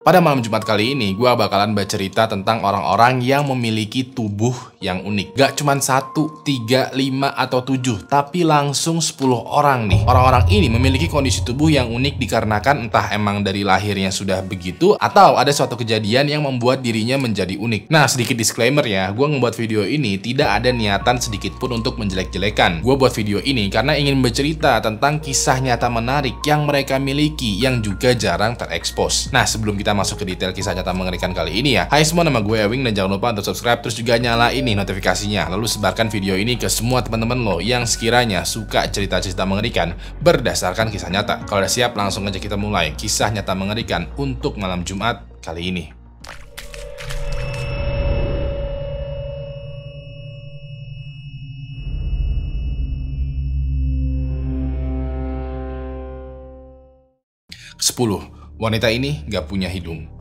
Pada malam Jumat kali ini, gue bakalan bercerita tentang orang-orang yang memiliki tubuh yang unik. Gak cuma 1, 3, 5, atau 7, tapi langsung 10 orang nih. Orang-orang ini memiliki kondisi tubuh yang unik dikarenakan entah emang dari lahirnya sudah begitu, atau ada suatu kejadian yang membuat dirinya menjadi unik. Nah, sedikit disclaimer ya, gue ngebuat video ini tidak ada niatan sedikit pun untuk menjelek-jelekan. Gue buat video ini karena ingin bercerita tentang kisah nyata menarik yang mereka miliki yang juga jarang terekspos. Nah, sebelum kita masuk ke detail kisah nyata mengerikan kali ini ya. Hai semua, nama gue Ewing dan jangan lupa untuk subscribe terus juga nyalain nih notifikasinya. Lalu sebarkan video ini ke semua teman-teman lo yang sekiranya suka cerita-cerita mengerikan berdasarkan kisah nyata. Kalau udah siap, langsung aja kita mulai kisah nyata mengerikan untuk malam Jumat kali ini. Ke-10. Wanita ini gak punya hidung.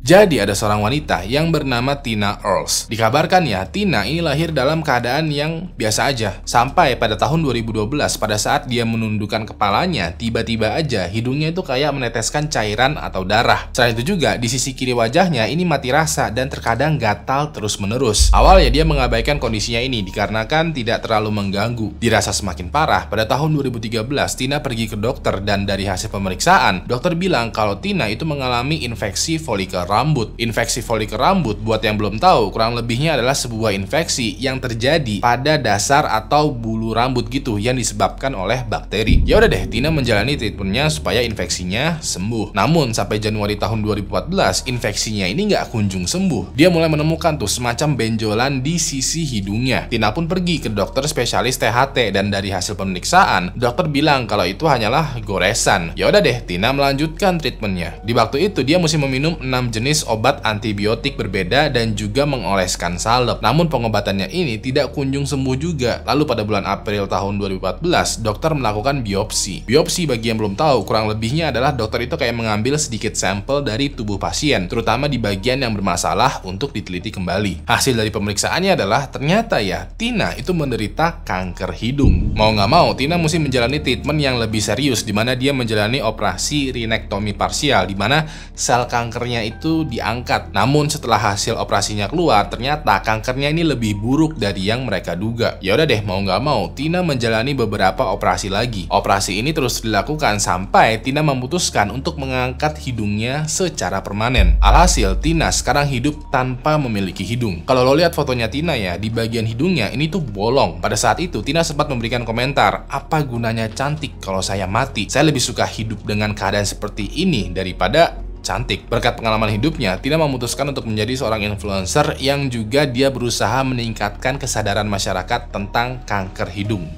Jadi ada seorang wanita yang bernama Tina Earls. Dikabarkan ya, Tina ini lahir dalam keadaan yang biasa aja. Sampai pada tahun 2012 pada saat dia menundukkan kepalanya, tiba-tiba aja hidungnya itu kayak meneteskan cairan atau darah. Selain itu juga di sisi kiri wajahnya ini mati rasa dan terkadang gatal terus-menerus. Awalnya dia mengabaikan kondisinya ini dikarenakan tidak terlalu mengganggu. Dirasa semakin parah, pada tahun 2013 Tina pergi ke dokter dan dari hasil pemeriksaan, dokter bilang kalau Tina itu mengalami infeksi folikel rambut. Infeksi folikel rambut, buat yang belum tahu, kurang lebihnya adalah sebuah infeksi yang terjadi pada dasar atau bulu rambut gitu yang disebabkan oleh bakteri. Ya udah deh, Tina menjalani treatmentnya supaya infeksinya sembuh. Namun sampai Januari tahun 2014, infeksinya ini nggak kunjung sembuh. Dia mulai menemukan tuh semacam benjolan di sisi hidungnya. Tina pun pergi ke dokter spesialis THT dan dari hasil pemeriksaan, dokter bilang kalau itu hanyalah goresan. Ya udah deh, Tina melanjutkan treatmentnya. Di waktu itu dia mesti meminum 6 jenis obat antibiotik berbeda dan juga mengoleskan salep. Namun pengobatannya ini tidak kunjung sembuh juga. Lalu pada bulan April tahun 2014, dokter melakukan biopsi. Biopsi bagi yang belum tahu, kurang lebihnya adalah dokter itu kayak mengambil sedikit sampel dari tubuh pasien, terutama di bagian yang bermasalah untuk diteliti kembali. Hasil dari pemeriksaannya adalah ternyata ya, Tina itu menderita kanker hidung. Mau nggak mau, Tina mesti menjalani treatment yang lebih serius, di mana dia menjalani operasi rinektomi parsial, di mana sel kankernya itu diangkat. Namun setelah hasil operasinya keluar, ternyata kankernya ini lebih buruk dari yang mereka duga. Ya udah deh, mau nggak mau, Tina menjalani beberapa operasi lagi. Operasi ini terus dilakukan sampai Tina memutuskan untuk mengangkat hidungnya secara permanen. Alhasil, Tina sekarang hidup tanpa memiliki hidung. Kalau lo lihat fotonya Tina ya, di bagian hidungnya ini tuh bolong. Pada saat itu, Tina sempat memberikan komentar, apa gunanya cantik kalau saya mati? Saya lebih suka hidup dengan keadaan seperti ini daripada cantik. Berkat pengalaman hidupnya, Tina memutuskan untuk menjadi seorang influencer yang juga dia berusaha meningkatkan kesadaran masyarakat tentang kanker hidung.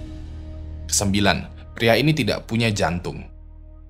Ke-9. Pria ini tidak punya jantung.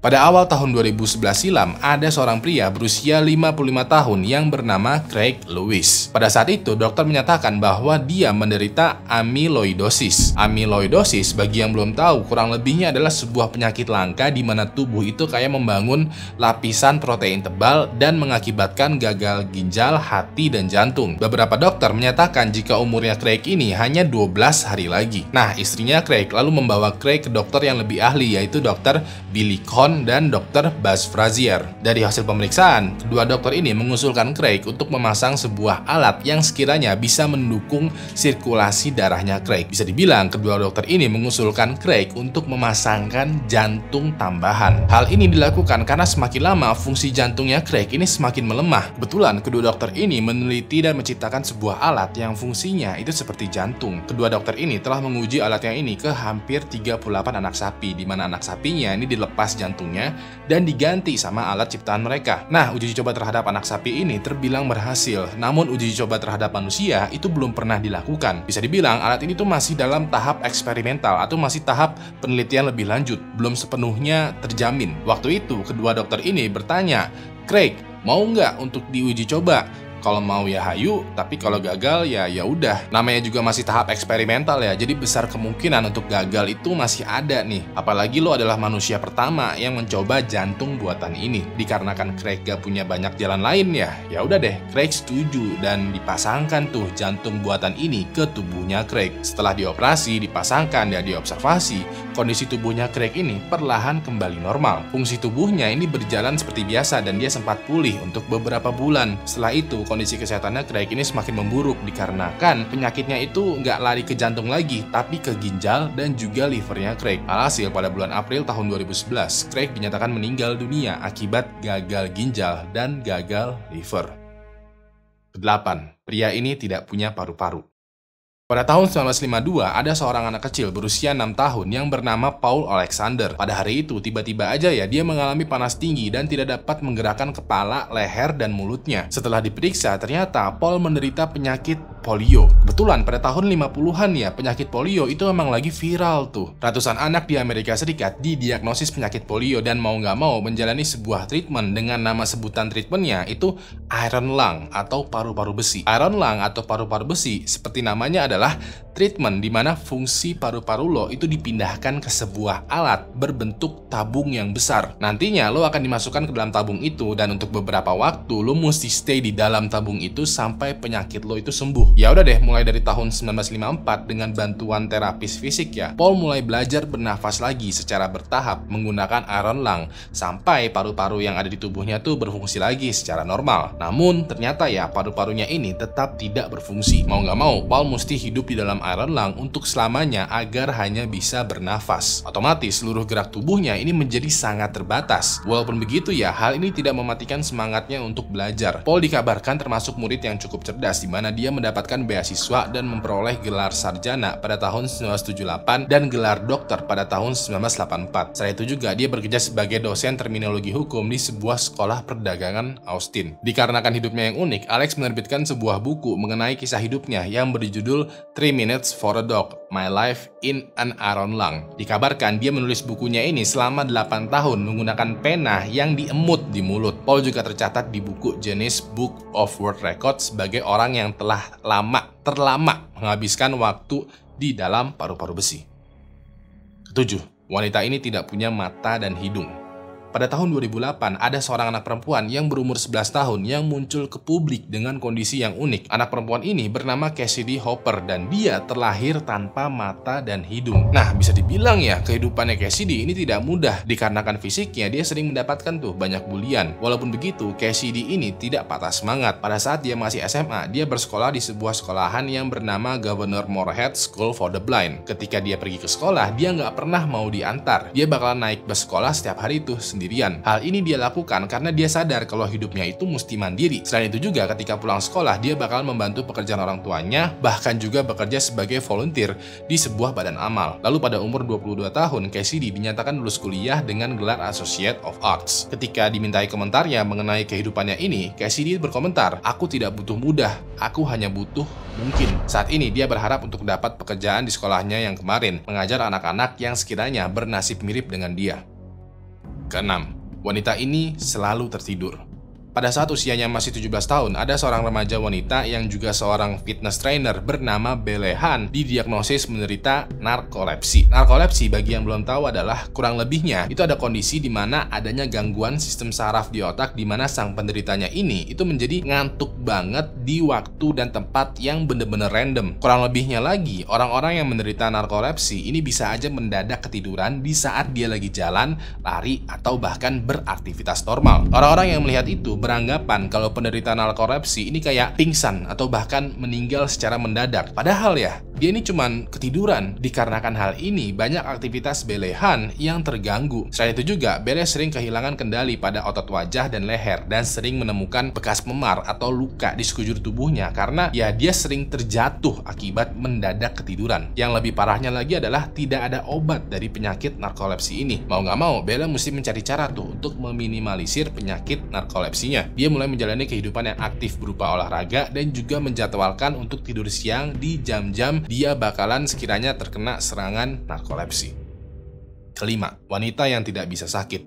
Pada awal tahun 2011 silam, ada seorang pria berusia 55 tahun yang bernama Craig Lewis. Pada saat itu, dokter menyatakan bahwa dia menderita amyloidosis. Amyloidosis, bagi yang belum tahu, kurang lebihnya adalah sebuah penyakit langka di mana tubuh itu kayak membangun lapisan protein tebal dan mengakibatkan gagal ginjal, hati, dan jantung. Beberapa dokter menyatakan jika umurnya Craig ini hanya 12 hari lagi. Nah, istrinya Craig lalu membawa Craig ke dokter yang lebih ahli, yaitu dokter Billy Cohn dan Dr. Buzz Frazier. Dari hasil pemeriksaan, kedua dokter ini mengusulkan Craig untuk memasang sebuah alat yang sekiranya bisa mendukung sirkulasi darahnya Craig. Bisa dibilang, kedua dokter ini mengusulkan Craig untuk memasangkan jantung tambahan. Hal ini dilakukan karena semakin lama fungsi jantungnya Craig ini semakin melemah. Kebetulan, kedua dokter ini meneliti dan menciptakan sebuah alat yang fungsinya itu seperti jantung. Kedua dokter ini telah menguji alatnya ini ke hampir 38 anak sapi, di mana anak sapinya ini dilepas jantung dan diganti sama alat ciptaan mereka. Nah, uji coba terhadap anak sapi ini terbilang berhasil. Namun uji coba terhadap manusia itu belum pernah dilakukan. Bisa dibilang alat ini tuh masih dalam tahap eksperimental atau masih tahap penelitian lebih lanjut, belum sepenuhnya terjamin. Waktu itu kedua dokter ini bertanya, Craig, mau nggak untuk diuji coba? Kalau mau ya hayu, tapi kalau gagal ya udah. Namanya juga masih tahap eksperimental ya, jadi besar kemungkinan untuk gagal itu masih ada nih. Apalagi lo adalah manusia pertama yang mencoba jantung buatan ini. Dikarenakan Craig gak punya banyak jalan lain ya udah deh, Craig setuju dan dipasangkan tuh jantung buatan ini ke tubuhnya Craig. Setelah dioperasi, dipasangkan dan diobservasi, kondisi tubuhnya Craig ini perlahan kembali normal. Fungsi tubuhnya ini berjalan seperti biasa dan dia sempat pulih untuk beberapa bulan. Setelah itu, kondisi kesehatannya Craig ini semakin memburuk dikarenakan penyakitnya itu nggak lari ke jantung lagi, tapi ke ginjal dan juga livernya Craig. Alhasil pada bulan April tahun 2011, Craig dinyatakan meninggal dunia akibat gagal ginjal dan gagal liver. 8. Pria ini tidak punya paru-paru. Pada tahun 1952, ada seorang anak kecil berusia 6 tahun yang bernama Paul Alexander. Pada hari itu, tiba-tiba aja ya dia mengalami panas tinggi dan tidak dapat menggerakkan kepala, leher, dan mulutnya. Setelah diperiksa, ternyata Paul menderita penyakit polio. Kebetulan pada tahun 50-an ya, penyakit polio itu memang lagi viral tuh. Ratusan anak di Amerika Serikat didiagnosis penyakit polio dan mau nggak mau menjalani sebuah treatment dengan nama sebutan treatmentnya itu iron lung atau paru-paru besi. Iron lung atau paru-paru besi seperti namanya adalah treatment di mana fungsi paru-paru lo itu dipindahkan ke sebuah alat berbentuk tabung yang besar. Nantinya lo akan dimasukkan ke dalam tabung itu dan untuk beberapa waktu lo mesti stay di dalam tabung itu sampai penyakit lo itu sembuh. Ya udah deh, mulai dari tahun 1954 dengan bantuan terapis fisik ya, Paul mulai belajar bernafas lagi secara bertahap menggunakan iron lung sampai paru-paru yang ada di tubuhnya tuh berfungsi lagi secara normal. Namun ternyata ya paru-parunya ini tetap tidak berfungsi. Mau nggak mau, Paul mesti hidup di dalam iron lung untuk selamanya agar hanya bisa bernafas. Otomatis seluruh gerak tubuhnya ini menjadi sangat terbatas. Walaupun begitu ya, hal ini tidak mematikan semangatnya untuk belajar. Paul dikabarkan termasuk murid yang cukup cerdas di mana dia mendapatkan beasiswa dan memperoleh gelar sarjana pada tahun 1978 dan gelar dokter pada tahun 1984. Setelah itu juga dia bekerja sebagai dosen terminologi hukum di sebuah sekolah perdagangan Austin. Dikarenakan hidupnya yang unik, Alex menerbitkan sebuah buku mengenai kisah hidupnya yang berjudul 3 Minutes for a Dog, My Life in an Iron Lung. Dikabarkan dia menulis bukunya ini selama 8 tahun menggunakan pena yang diemut di mulut. Paul juga tercatat di buku Guinness Book of World Records sebagai orang yang telah terlama menghabiskan waktu di dalam paru-paru besi. 7. Wanita ini tidak punya mata dan hidung. Pada tahun 2008, ada seorang anak perempuan yang berumur 11 tahun yang muncul ke publik dengan kondisi yang unik. Anak perempuan ini bernama Cassidy Hopper dan dia terlahir tanpa mata dan hidung. Nah, bisa dibilang ya, kehidupannya Cassidy ini tidak mudah dikarenakan fisiknya dia sering mendapatkan tuh banyak bulian. Walaupun begitu, Cassidy ini tidak patah semangat. Pada saat dia masih SMA, dia bersekolah di sebuah sekolahan yang bernama Governor Moorhead School for the Blind. Ketika dia pergi ke sekolah, dia nggak pernah mau diantar. Dia bakalan naik bus sekolah setiap hari tuh sendirian. Hal ini dia lakukan karena dia sadar kalau hidupnya itu mesti mandiri. Selain itu juga ketika pulang sekolah dia bakal membantu pekerjaan orang tuanya, bahkan juga bekerja sebagai volunteer di sebuah badan amal. Lalu pada umur 22 tahun, Cassidy dinyatakan lulus kuliah dengan gelar Associate of Arts. Ketika dimintai komentarnya mengenai kehidupannya ini, Cassidy berkomentar, "Aku tidak butuh mudah, aku hanya butuh mungkin." Saat ini dia berharap untuk dapat pekerjaan di sekolahnya yang kemarin, mengajar anak-anak yang sekiranya bernasib mirip dengan dia. Keenam, wanita ini selalu tertidur. Pada saat usianya masih 17 tahun, ada seorang remaja wanita yang juga seorang fitness trainer bernama Belle Han didiagnosis menderita narkolepsi. Narkolepsi bagi yang belum tahu adalah kurang lebihnya itu ada kondisi di mana adanya gangguan sistem saraf di otak di mana sang penderitanya ini itu menjadi ngantuk banget di waktu dan tempat yang bener-bener random. Kurang lebihnya lagi, orang-orang yang menderita narkolepsi ini bisa aja mendadak ketiduran di saat dia lagi jalan, lari, atau bahkan beraktivitas normal. Orang-orang yang melihat itu beranggapan kalau penderita narkolepsi ini kayak pingsan atau bahkan meninggal secara mendadak. Padahal ya, dia ini cuman ketiduran. Dikarenakan hal ini, banyak aktivitas Belle Han yang terganggu. Selain itu juga, Belle sering kehilangan kendali pada otot wajah dan leher dan sering menemukan bekas memar atau luka di sekujur tubuhnya karena ya dia sering terjatuh akibat mendadak ketiduran. Yang lebih parahnya lagi adalah tidak ada obat dari penyakit narkolepsi ini. Mau nggak mau, Belle mesti mencari cara tuh untuk meminimalisir penyakit narkolepsi. Dia mulai menjalani kehidupan yang aktif berupa olahraga dan juga menjadwalkan untuk tidur siang di jam-jam dia bakalan sekiranya terkena serangan narkolepsi. Kelima, wanita yang tidak bisa sakit.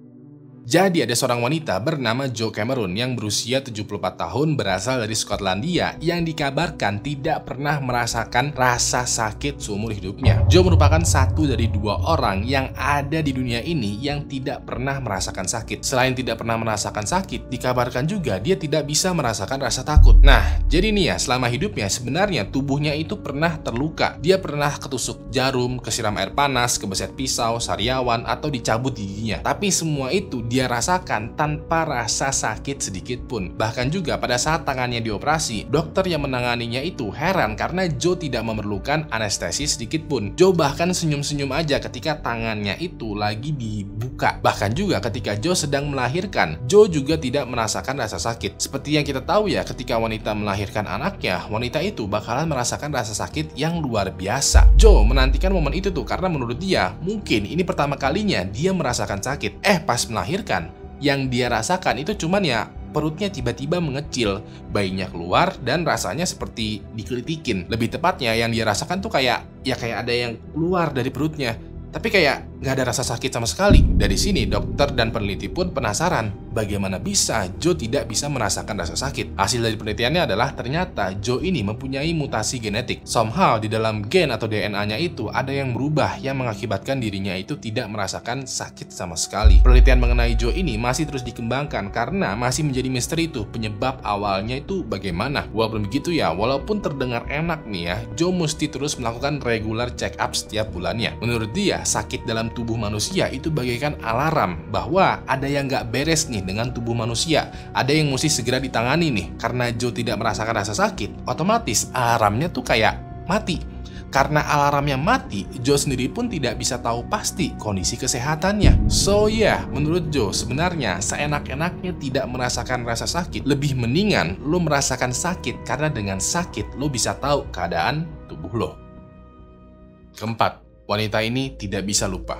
Jadi ada seorang wanita bernama Jo Cameron yang berusia 74 tahun berasal dari Skotlandia yang dikabarkan tidak pernah merasakan rasa sakit seumur hidupnya. Jo merupakan satu dari 2 orang yang ada di dunia ini yang tidak pernah merasakan sakit. Selain tidak pernah merasakan sakit, dikabarkan juga dia tidak bisa merasakan rasa takut. Nah, jadi nih ya, selama hidupnya sebenarnya tubuhnya itu pernah terluka. Dia pernah ketusuk jarum, kesiram air panas, kebeset pisau, sariawan, atau dicabut giginya. Tapi semua itu dia rasakan tanpa rasa sakit sedikit pun. Bahkan juga pada saat tangannya dioperasi, dokter yang menanganinya itu heran karena Jo tidak memerlukan anestesi sedikit pun. Jo bahkan senyum-senyum aja ketika tangannya itu lagi dibuka. Bahkan juga ketika Jo sedang melahirkan, Jo juga tidak merasakan rasa sakit. Seperti yang kita tahu ya, ketika wanita melahirkan anaknya, wanita itu bakalan merasakan rasa sakit yang luar biasa. Jo menantikan momen itu tuh karena menurut dia, mungkin ini pertama kalinya dia merasakan sakit. Pas melahirkan, yang dia rasakan itu cuman ya perutnya tiba-tiba mengecil, bayinya keluar dan rasanya seperti dikelitikin. Lebih tepatnya yang dia rasakan tuh kayak ada yang keluar dari perutnya, tapi kayak nggak ada rasa sakit sama sekali. Dari sini dokter dan peneliti pun penasaran bagaimana bisa Jo tidak bisa merasakan rasa sakit. Hasil dari penelitiannya adalah ternyata Jo ini mempunyai mutasi genetik. Somehow di dalam gen atau DNA-nya itu ada yang berubah yang mengakibatkan dirinya itu tidak merasakan sakit sama sekali. Penelitian mengenai Jo ini masih terus dikembangkan karena masih menjadi misteri itu penyebab awalnya itu bagaimana. Walaupun begitu ya, walaupun terdengar enak nih ya, Jo mesti terus melakukan regular check up setiap bulannya. Menurut dia, sakit dalam tubuh manusia itu bagaikan alarm bahwa ada yang nggak beres nih dengan tubuh manusia. Ada yang mesti segera ditangani nih. Karena Jo tidak merasakan rasa sakit, otomatis alarmnya tuh kayak mati. Karena alarmnya mati, Jo sendiri pun tidak bisa tahu pasti kondisi kesehatannya. So ya, menurut Jo sebenarnya seenak-enaknya tidak merasakan rasa sakit. Lebih mendingan lo merasakan sakit karena dengan sakit lo bisa tahu keadaan tubuh lo. Keempat, wanita ini tidak bisa lupa.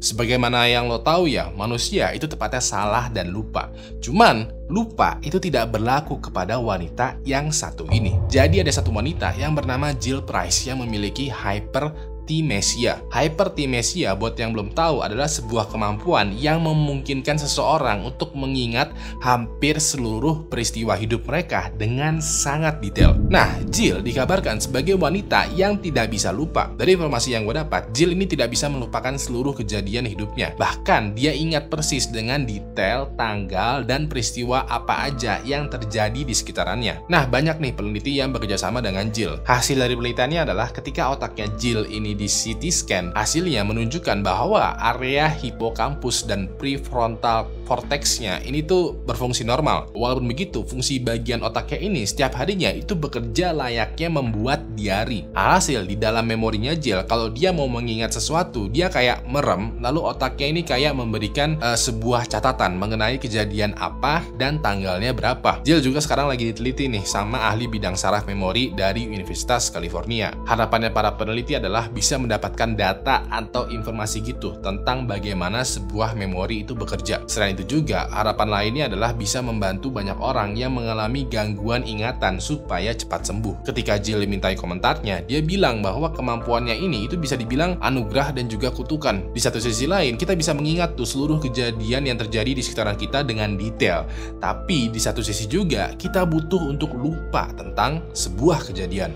Sebagaimana yang lo tahu ya, manusia itu tepatnya salah dan lupa. Cuman, lupa itu tidak berlaku kepada wanita yang satu ini. Jadi ada satu wanita yang bernama Jill Price yang memiliki hyperthymesia. Hyperthymesia, buat yang belum tahu, adalah sebuah kemampuan yang memungkinkan seseorang untuk mengingat hampir seluruh peristiwa hidup mereka dengan sangat detail. Nah, Jill dikabarkan sebagai wanita yang tidak bisa lupa. Dari informasi yang gue dapat, Jill ini tidak bisa melupakan seluruh kejadian hidupnya. Bahkan, dia ingat persis dengan detail, tanggal, dan peristiwa apa aja yang terjadi di sekitarannya. Nah, banyak nih peneliti yang bekerjasama dengan Jill. Hasil dari penelitiannya adalah ketika otaknya Jill ini di CT scan, hasilnya menunjukkan bahwa area hipokampus dan prefrontal cortex-nya ini tuh berfungsi normal. Walaupun begitu, fungsi bagian otaknya ini setiap harinya itu bekerja layaknya membuat diari. Alhasil di dalam memorinya Jill, kalau dia mau mengingat sesuatu, dia kayak merem, lalu otaknya ini kayak memberikan sebuah catatan mengenai kejadian apa dan tanggalnya berapa. Jill juga sekarang lagi diteliti nih sama ahli bidang saraf memori dari Universitas California. Harapannya para peneliti adalah bisa mendapatkan data atau informasi gitu tentang bagaimana sebuah memori itu bekerja. Selain itu juga, harapan lainnya adalah bisa membantu banyak orang yang mengalami gangguan ingatan supaya cepat sembuh. Ketika Jill dimintai komentarnya, dia bilang bahwa kemampuannya ini itu bisa dibilang anugerah dan juga kutukan. Di satu sisi lain, kita bisa mengingat tuh seluruh kejadian yang terjadi di sekitaran kita dengan detail. Tapi di satu sisi juga, kita butuh untuk lupa tentang sebuah kejadian.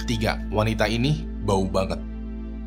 Ketiga, wanita ini bau banget.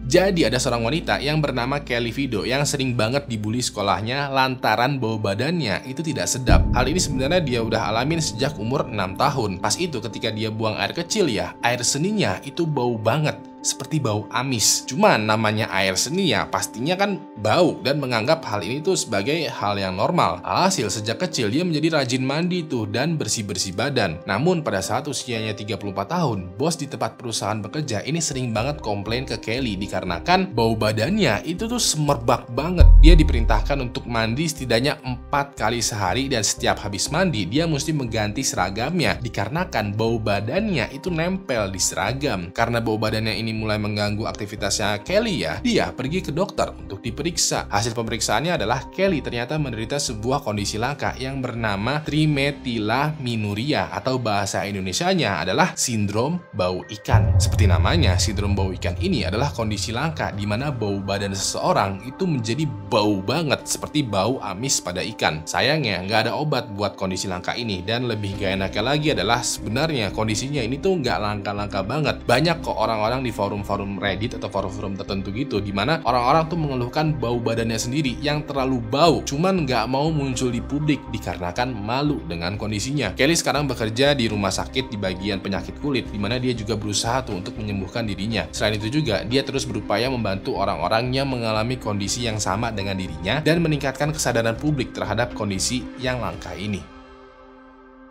Jadi ada seorang wanita yang bernama Kelly Fido yang sering banget dibully sekolahnya lantaran bau badannya itu tidak sedap. Hal ini sebenarnya dia udah alamin sejak umur 6 tahun. Pas itu ketika dia buang air kecil ya, air seninya itu bau banget. Seperti bau amis. Cuman namanya air seni ya pastinya kan bau dan menganggap hal ini tuh sebagai hal yang normal. Alhasil sejak kecil dia menjadi rajin mandi tuh dan bersih-bersih badan. Namun pada saat usianya 34 tahun, bos di tempat perusahaan bekerja ini sering banget komplain ke Kelly dikarenakan bau badannya itu tuh semerbak banget. Dia diperintahkan untuk mandi setidaknya 4 kali sehari dan setiap habis mandi dia mesti mengganti seragamnya dikarenakan bau badannya itu nempel di seragam. Karena bau badannya ini ini mulai mengganggu aktivitasnya Kelly ya, dia pergi ke dokter untuk diperiksa. Hasil pemeriksaannya adalah Kelly ternyata menderita sebuah kondisi langka yang bernama trimethylaminiuria atau bahasa Indonesianya adalah sindrom bau ikan. Seperti namanya, sindrom bau ikan ini adalah kondisi langka di mana bau badan seseorang itu menjadi bau banget seperti bau amis pada ikan. Sayangnya nggak ada obat buat kondisi langka ini, dan lebih gak enaknya lagi adalah sebenarnya kondisinya ini tuh nggak langka-langka banget. Banyak kok orang-orang di forum-forum Reddit atau forum-forum tertentu gitu dimana orang-orang tuh mengeluhkan bau badannya sendiri yang terlalu bau, cuman nggak mau muncul di publik dikarenakan malu dengan kondisinya. Kelly sekarang bekerja di rumah sakit di bagian penyakit kulit, dimana dia juga berusaha tuh untuk menyembuhkan dirinya. Selain itu juga dia terus berupaya membantu orang-orang yang mengalami kondisi yang sama dengan dirinya dan meningkatkan kesadaran publik terhadap kondisi yang langka ini.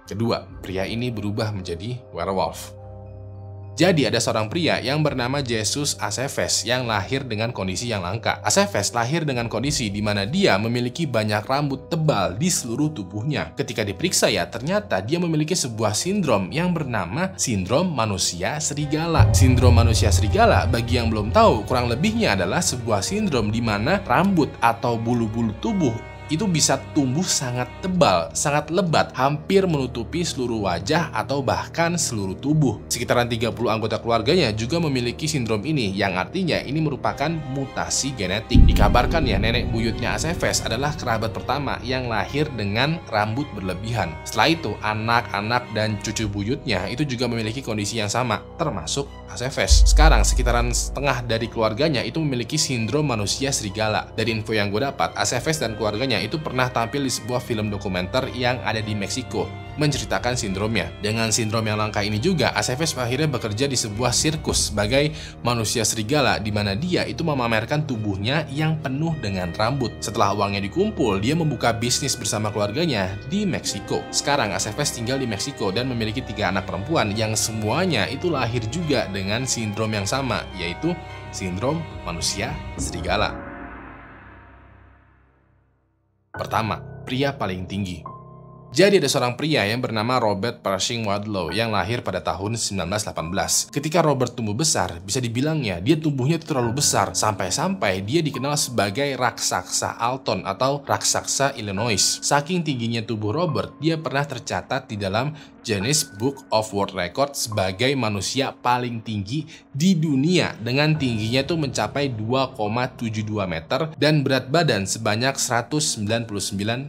Kedua, pria ini berubah menjadi werewolf. Jadi ada seorang pria yang bernama Jesus Aceves yang lahir dengan kondisi yang langka. Aceves lahir dengan kondisi di mana dia memiliki banyak rambut tebal di seluruh tubuhnya. Ketika diperiksa ya, ternyata dia memiliki sebuah sindrom yang bernama sindrom manusia serigala. Sindrom manusia serigala, bagi yang belum tahu, kurang lebihnya adalah sebuah sindrom di mana rambut atau bulu-bulu tubuh itu bisa tumbuh sangat tebal, sangat lebat, hampir menutupi seluruh wajah atau bahkan seluruh tubuh. Sekitaran 30 anggota keluarganya juga memiliki sindrom ini, yang artinya ini merupakan mutasi genetik. Dikabarkan ya, nenek buyutnya Aceves adalah kerabat pertama yang lahir dengan rambut berlebihan. Setelah itu, anak-anak dan cucu buyutnya itu juga memiliki kondisi yang sama, termasuk Aceves. Sekarang, sekitaran setengah dari keluarganya itu memiliki sindrom manusia serigala. Dari info yang gue dapat, Aceves dan keluarganya itu pernah tampil di sebuah film dokumenter yang ada di Meksiko menceritakan sindromnya. Dengan sindrom yang langka ini juga, Aceves akhirnya bekerja di sebuah sirkus sebagai manusia serigala di mana dia itu memamerkan tubuhnya yang penuh dengan rambut. Setelah uangnya dikumpul, dia membuka bisnis bersama keluarganya di Meksiko. Sekarang Aceves tinggal di Meksiko dan memiliki 3 anak perempuan yang semuanya itu lahir juga dengan sindrom yang sama, yaitu sindrom manusia serigala. Pertama, pria paling tinggi. Jadi ada seorang pria yang bernama Robert Pershing Wadlow yang lahir pada tahun 1918. Ketika Robert tumbuh besar, bisa dibilangnya dia tumbuhnya terlalu besar sampai-sampai dia dikenal sebagai raksasa Alton atau raksasa Illinois. Saking tingginya tubuh Robert, dia pernah tercatat di dalam Guinness Book of World Record sebagai manusia paling tinggi di dunia dengan tingginya tuh mencapai 2,72 meter dan berat badan sebanyak 199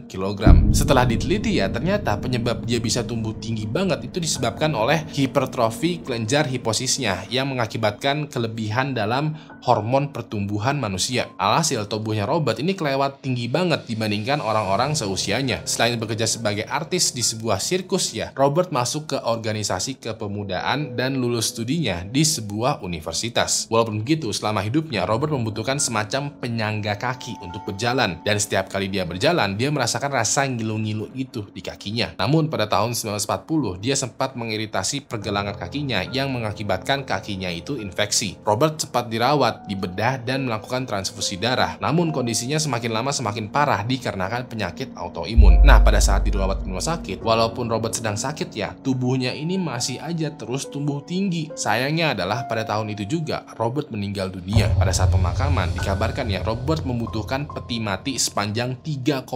kg. Setelah diteliti ya, ternyata penyebab dia bisa tumbuh tinggi banget itu disebabkan oleh hipertrofi kelenjar hiposisnya yang mengakibatkan kelebihan dalam hormon pertumbuhan manusia. Alhasil tubuhnya Robert ini kelewat tinggi banget dibandingkan orang-orang seusianya. Selain bekerja sebagai artis di sebuah sirkus ya, Robert masuk ke organisasi kepemudaan dan lulus studinya di sebuah universitas. Walaupun begitu, selama hidupnya Robert membutuhkan semacam penyangga kaki untuk berjalan, dan setiap kali dia berjalan, dia merasakan rasa ngilu-ngilu itu di kakinya. Namun pada tahun 1940, dia sempat mengiritasi pergelangan kakinya yang mengakibatkan kakinya itu infeksi. Robert sempat dirawat, dibedah, dan melakukan transfusi darah. Namun kondisinya semakin lama semakin parah dikarenakan penyakit autoimun. Nah, pada saat dirawat di rumah sakit, walaupun Robert sedang sakit ya, tubuhnya ini masih aja terus tumbuh tinggi. Sayangnya adalah pada tahun itu juga Robert meninggal dunia. Pada saat pemakaman dikabarkan ya, Robert membutuhkan peti mati sepanjang 3,3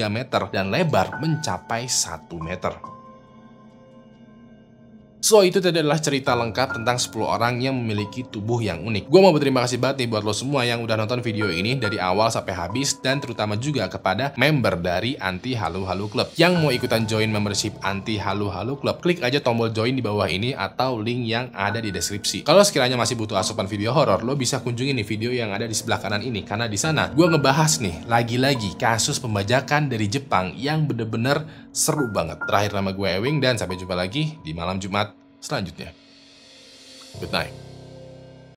meter dan lebar mencapai 1 meter. So, itu tadi adalah cerita lengkap tentang 10 orang yang memiliki tubuh yang unik. Gue mau berterima kasih banget nih buat lo semua yang udah nonton video ini dari awal sampai habis, dan terutama juga kepada member dari Anti Halu Halu Club. Yang mau ikutan join membership Anti Halu Halu Club, klik aja tombol join di bawah ini atau link yang ada di deskripsi. Kalau sekiranya masih butuh asupan video horor, lo bisa kunjungi nih video yang ada di sebelah kanan ini, karena di sana gue ngebahas nih lagi-lagi kasus pembajakan dari Jepang yang bener-bener seru banget. Terakhir, nama gue Ewing, dan sampai jumpa lagi di malam Jumat selanjutnya. Good night.